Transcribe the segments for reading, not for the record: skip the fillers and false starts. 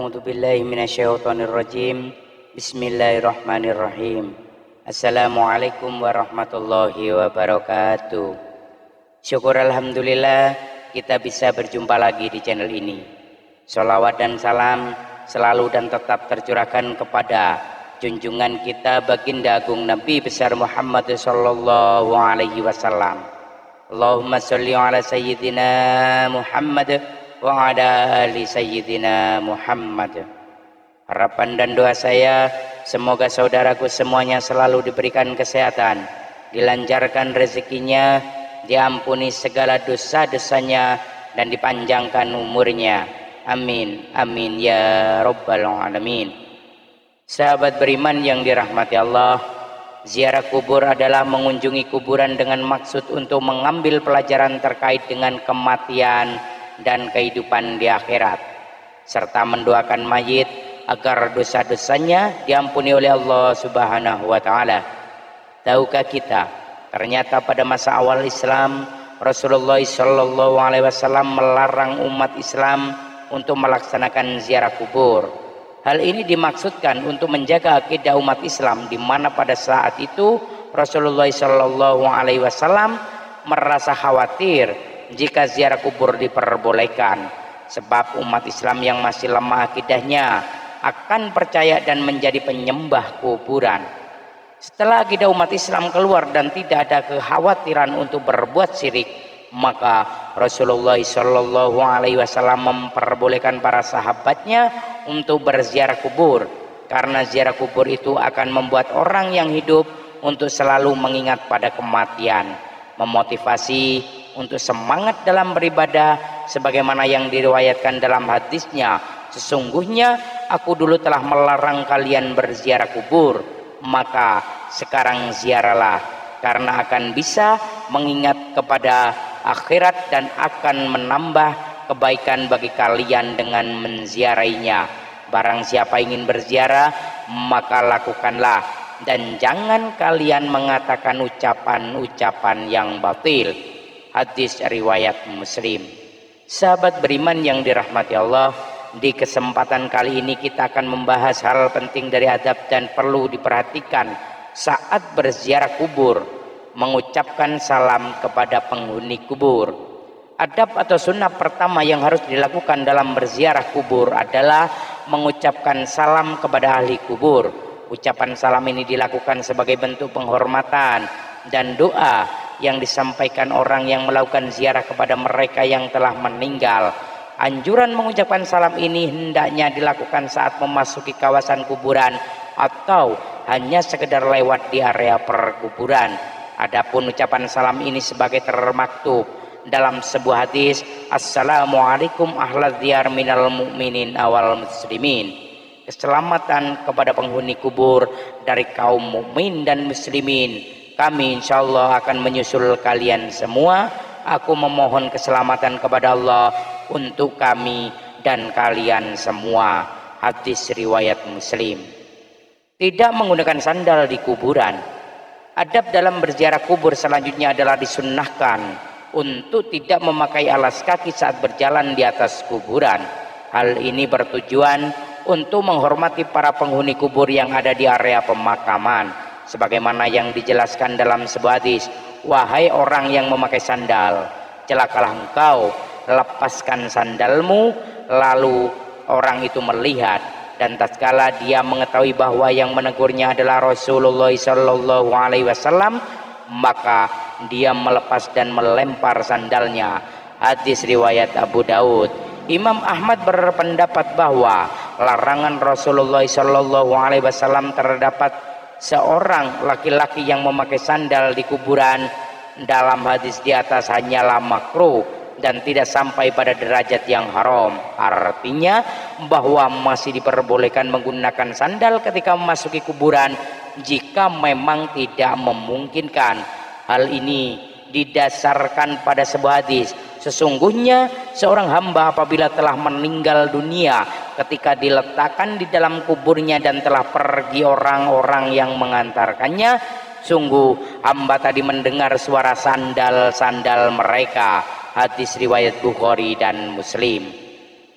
A'udzu billahi minasyaitonir rajim. Bismillahirrahmanirrahim. Assalamualaikum warahmatullahi wabarakatuh. Syukur alhamdulillah kita bisa berjumpa lagi di channel ini. Sholawat dan salam selalu dan tetap tercurahkan kepada junjungan kita baginda agung Nabi besar Muhammad sallallahu alaihi wasallam. Allahumma sholli ala sayyidina Muhammad wa ala ali sayyidina Muhammad. Harapan dan doa saya semoga saudaraku semuanya selalu diberikan kesehatan, dilancarkan rezekinya, diampuni segala dosa-dosanya dan dipanjangkan umurnya. Amin amin ya rabbal alamin. Sahabat beriman yang dirahmati Allah, ziarah kubur adalah mengunjungi kuburan dengan maksud untuk mengambil pelajaran terkait dengan kematian dan kehidupan di akhirat, serta mendoakan mayit agar dosa-dosanya diampuni oleh Allah Subhanahu wa taala. Tahukah kita, ternyata pada masa awal Islam, Rasulullah sallallahu alaihi wasallam melarang umat Islam untuk melaksanakan ziarah kubur. Hal ini dimaksudkan untuk menjaga akidah umat Islam, di mana pada saat itu Rasulullah sallallahu alaihi wasallam merasa khawatir jika ziarah kubur diperbolehkan, sebab umat Islam yang masih lemah akidahnya akan percaya dan menjadi penyembah kuburan. Setelah akidah umat Islam keluar dan tidak ada kekhawatiran untuk berbuat syirik, maka Rasulullah Shallallahu Alaihi Wasallam memperbolehkan para sahabatnya untuk berziarah kubur, karena ziarah kubur itu akan membuat orang yang hidup untuk selalu mengingat pada kematian, memotivasi untuk semangat dalam beribadah, sebagaimana yang diriwayatkan dalam hadisnya, sesungguhnya aku dulu telah melarang kalian berziarah kubur, maka sekarang ziarahlah, karena akan bisa mengingat kepada akhirat dan akan menambah kebaikan bagi kalian dengan menziarahinya. Barang siapa ingin berziarah, maka lakukanlah, dan jangan kalian mengatakan ucapan-ucapan yang batil. Hadis riwayat Muslim. Sahabat beriman yang dirahmati Allah, di kesempatan kali ini kita akan membahas hal penting dari adab dan perlu diperhatikan saat berziarah kubur, mengucapkan salam kepada penghuni kubur. Adab atau sunnah pertama yang harus dilakukan dalam berziarah kubur adalah mengucapkan salam kepada ahli kubur. Ucapan salam ini dilakukan sebagai bentuk penghormatan dan doa yang disampaikan orang yang melakukan ziarah kepada mereka yang telah meninggal. Anjuran mengucapkan salam ini hendaknya dilakukan saat memasuki kawasan kuburan atau hanya sekedar lewat di area perkuburan. Adapun ucapan salam ini sebagai termaktub dalam sebuah hadis, Assalamualaikum ahlal diyar minal mu'minin awal muslimin. Keselamatan kepada penghuni kubur dari kaum mukmin dan muslimin. Kami insya Allah akan menyusul kalian semua. Aku memohon keselamatan kepada Allah untuk kami dan kalian semua. Hadis riwayat Muslim. Tidak menggunakan sandal di kuburan. Adab dalam berziarah kubur selanjutnya adalah disunnahkan untuk tidak memakai alas kaki saat berjalan di atas kuburan. Hal ini bertujuan untuk menghormati para penghuni kubur yang ada di area pemakaman, sebagaimana yang dijelaskan dalam sebuah hadis, wahai orang yang memakai sandal, celakalah engkau, lepaskan sandalmu. Lalu orang itu melihat, dan tatkala dia mengetahui bahwa yang menegurnya adalah Rasulullah Shallallahu Alaihi Wasallam, maka dia melepas dan melempar sandalnya. Hadis riwayat Abu Daud. Imam Ahmad berpendapat bahwa larangan Rasulullah Shallallahu Alaihi Wasallam terdapat seorang laki-laki yang memakai sandal di kuburan dalam hadis di atas hanyalah makruh dan tidak sampai pada derajat yang haram. Artinya bahwa masih diperbolehkan menggunakan sandal ketika memasuki kuburan jika memang tidak memungkinkan. Hal ini didasarkan pada sebuah hadis, sesungguhnya seorang hamba apabila telah meninggal dunia, ketika diletakkan di dalam kuburnya dan telah pergi orang-orang yang mengantarkannya, sungguh hamba tadi mendengar suara sandal-sandal mereka. Hadis riwayat Bukhari dan Muslim.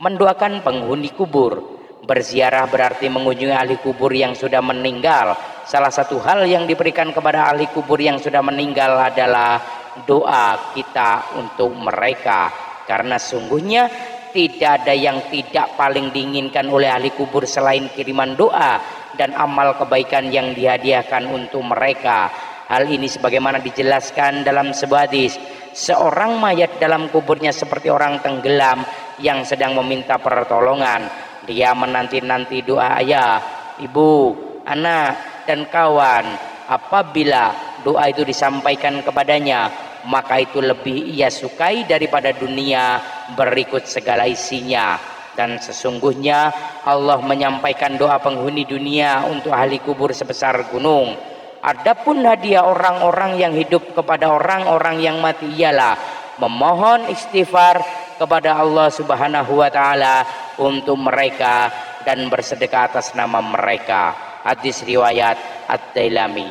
Mendoakan penghuni kubur. Berziarah berarti mengunjungi ahli kubur yang sudah meninggal. Salah satu hal yang diberikan kepada ahli kubur yang sudah meninggal adalah doa kita untuk mereka, karena sungguhnya tidak ada yang tidak paling diinginkan oleh ahli kubur selain kiriman doa dan amal kebaikan yang dihadiahkan untuk mereka. Hal ini sebagaimana dijelaskan dalam sebuah hadis, seorang mayat dalam kuburnya seperti orang tenggelam yang sedang meminta pertolongan. Dia menanti-nanti doa ayah, ibu, anak, dan kawan. Apabila doa itu disampaikan kepadanya, maka itu lebih ia sukai daripada dunia berikut segala isinya. Dan sesungguhnya Allah menyampaikan doa penghuni dunia untuk ahli kubur sebesar gunung. Adapun hadiah orang-orang yang hidup kepada orang-orang yang mati ialah memohon istighfar kepada Allah Subhanahu wa taala untuk mereka dan bersedekah atas nama mereka. Hadis riwayat Ad-Dailami.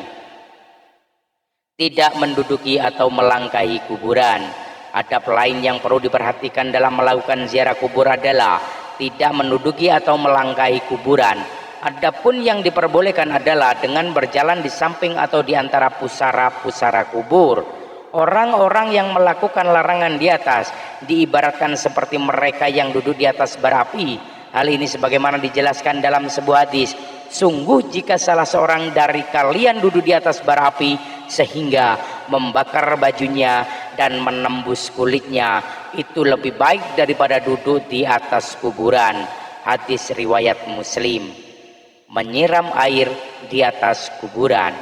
Tidak menduduki atau melangkahi kuburan. Adab lain yang perlu diperhatikan dalam melakukan ziarah kubur adalah tidak menduduki atau melangkahi kuburan. Adapun yang diperbolehkan adalah dengan berjalan di samping atau di antara pusara-pusara kubur. Orang-orang yang melakukan larangan di atas diibaratkan seperti mereka yang duduk di atas bara api. Hal ini sebagaimana dijelaskan dalam sebuah hadis, sungguh jika salah seorang dari kalian duduk di atas bara api sehingga membakar bajunya dan menembus kulitnya, itu lebih baik daripada duduk di atas kuburan. Hadis riwayat Muslim. Menyiram air di atas kuburan.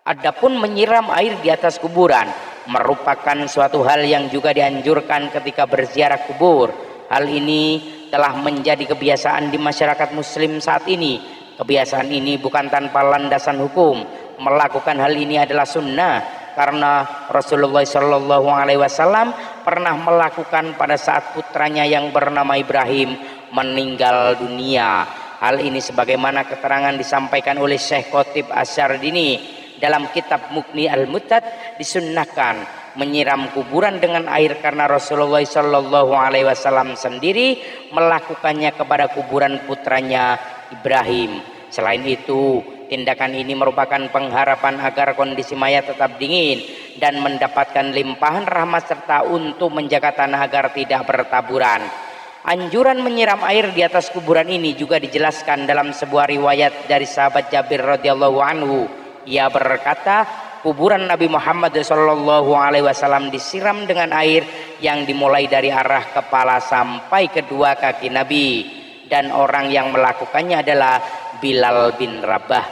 Adapun menyiram air di atas kuburan merupakan suatu hal yang juga dianjurkan ketika berziarah kubur. Hal ini telah menjadi kebiasaan di masyarakat muslim saat ini. Kebiasaan ini bukan tanpa landasan hukum. Melakukan hal ini adalah sunnah karena Rasulullah SAW pernah melakukan pada saat putranya yang bernama Ibrahim meninggal dunia. Hal ini sebagaimana keterangan disampaikan oleh Syekh Khotib Asyardini dalam kitab Mughni Al-Mu'tad, disunnahkan menyiram kuburan dengan air karena Rasulullah SAW sendiri melakukannya kepada kuburan putranya Ibrahim. Selain itu, tindakan ini merupakan pengharapan agar kondisi mayat tetap dingin dan mendapatkan limpahan rahmat serta untuk menjaga tanah agar tidak bertaburan. Anjuran menyiram air di atas kuburan ini juga dijelaskan dalam sebuah riwayat dari sahabat Jabir radhiyallahu anhu. Ia berkata, kuburan Nabi Muhammad SAW disiram dengan air yang dimulai dari arah kepala sampai kedua kaki Nabi, dan orang yang melakukannya adalah Bilal bin Rabah.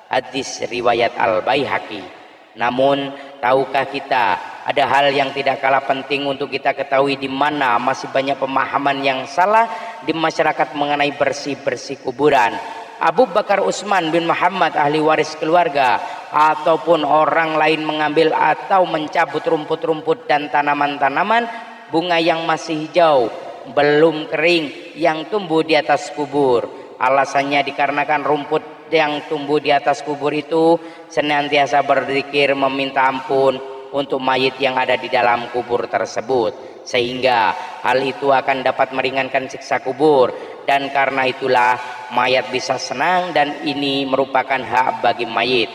Hadis riwayat Al-Baihaqi. Namun tahukah kita ada hal yang tidak kalah penting untuk kita ketahui, di mana masih banyak pemahaman yang salah di masyarakat mengenai bersih-bersih kuburan. Abu Bakar Utsman bin Muhammad, ahli waris keluarga, ataupun orang lain mengambil atau mencabut rumput-rumput dan tanaman-tanaman, bunga yang masih hijau belum kering yang tumbuh di atas kubur. Alasannya dikarenakan rumput yang tumbuh di atas kubur itu senantiasa berzikir meminta ampun untuk mayit yang ada di dalam kubur tersebut, sehingga hal itu akan dapat meringankan siksa kubur, dan karena itulah mayat bisa senang dan ini merupakan hak bagi mayit.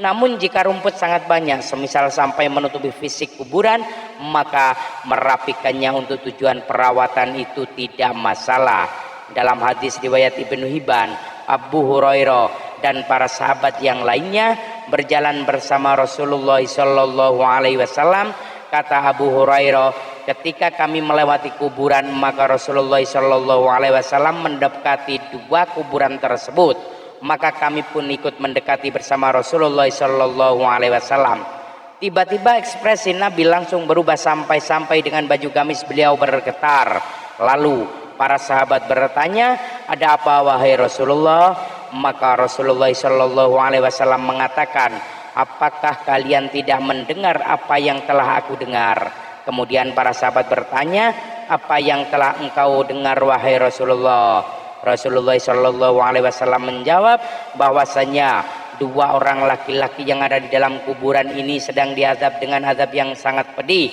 Namun jika rumput sangat banyak, semisal sampai menutupi fisik kuburan, maka merapikannya untuk tujuan perawatan itu tidak masalah. Dalam hadis riwayat Ibnu Hibban, Abu Hurairah dan para sahabat yang lainnya berjalan bersama Rasulullah SAW. Kata Abu Hurairah, ketika kami melewati kuburan, maka Rasulullah SAW mendekati dua kuburan tersebut, maka kami pun ikut mendekati bersama Rasulullah SAW. Tiba-tiba ekspresi Nabi langsung berubah sampai dengan baju gamis beliau bergetar. Lalu para sahabat bertanya, ada apa wahai Rasulullah? Maka Rasulullah SAW mengatakan, apakah kalian tidak mendengar apa yang telah aku dengar? Kemudian para sahabat bertanya, apa yang telah engkau dengar wahai Rasulullah? Rasulullah SAW menjawab bahwasanya dua orang laki-laki yang ada di dalam kuburan ini sedang diazab dengan azab yang sangat pedih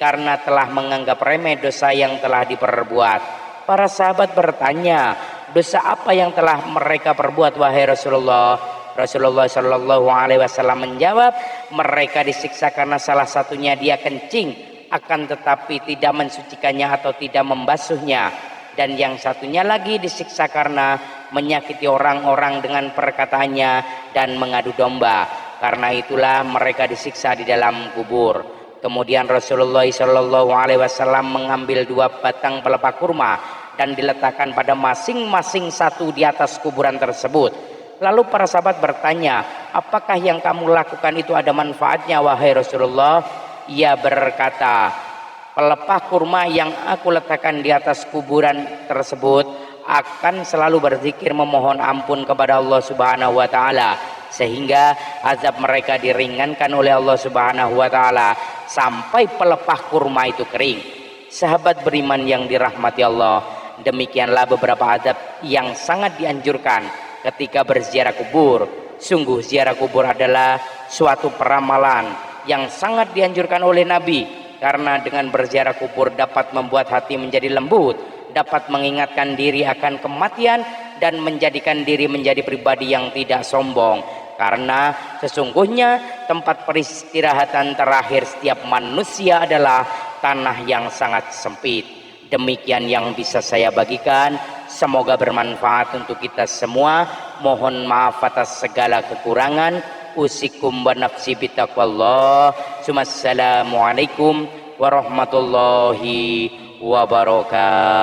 karena telah menganggap remeh dosa yang telah diperbuat. Para sahabat bertanya, dosa apa yang telah mereka perbuat wahai Rasulullah? Rasulullah Shallallahu Alaihi Wasallam menjawab, mereka disiksa karena salah satunya dia kencing, akan tetapi tidak mensucikannya atau tidak membasuhnya, dan yang satunya lagi disiksa karena menyakiti orang-orang dengan perkataannya dan mengadu domba. Karena itulah mereka disiksa di dalam kubur. Kemudian Rasulullah Shallallahu Alaihi Wasallam mengambil 2 batang pelepah kurma dan diletakkan pada masing-masing satu di atas kuburan tersebut. Lalu para sahabat bertanya, apakah yang kamu lakukan itu ada manfaatnya wahai Rasulullah? Ia berkata, pelepah kurma yang aku letakkan di atas kuburan tersebut akan selalu berzikir memohon ampun kepada Allah Subhanahu wa taala, sehingga azab mereka diringankan oleh Allah Subhanahu wa taala sampai pelepah kurma itu kering. Sahabat beriman yang dirahmati Allah, demikianlah beberapa adab yang sangat dianjurkan ketika berziarah kubur. Sungguh ziarah kubur adalah suatu peramalan yang sangat dianjurkan oleh Nabi, karena dengan berziarah kubur dapat membuat hati menjadi lembut, dapat mengingatkan diri akan kematian, dan menjadikan diri menjadi pribadi yang tidak sombong. Karena sesungguhnya tempat peristirahatan terakhir setiap manusia adalah tanah yang sangat sempit. Demikian yang bisa saya bagikan, semoga bermanfaat untuk kita semua. Mohon maaf atas segala kekurangan. Usikum wa nafsi bitaqwallah. Assalamualaikum warahmatullahi wabarakatuh.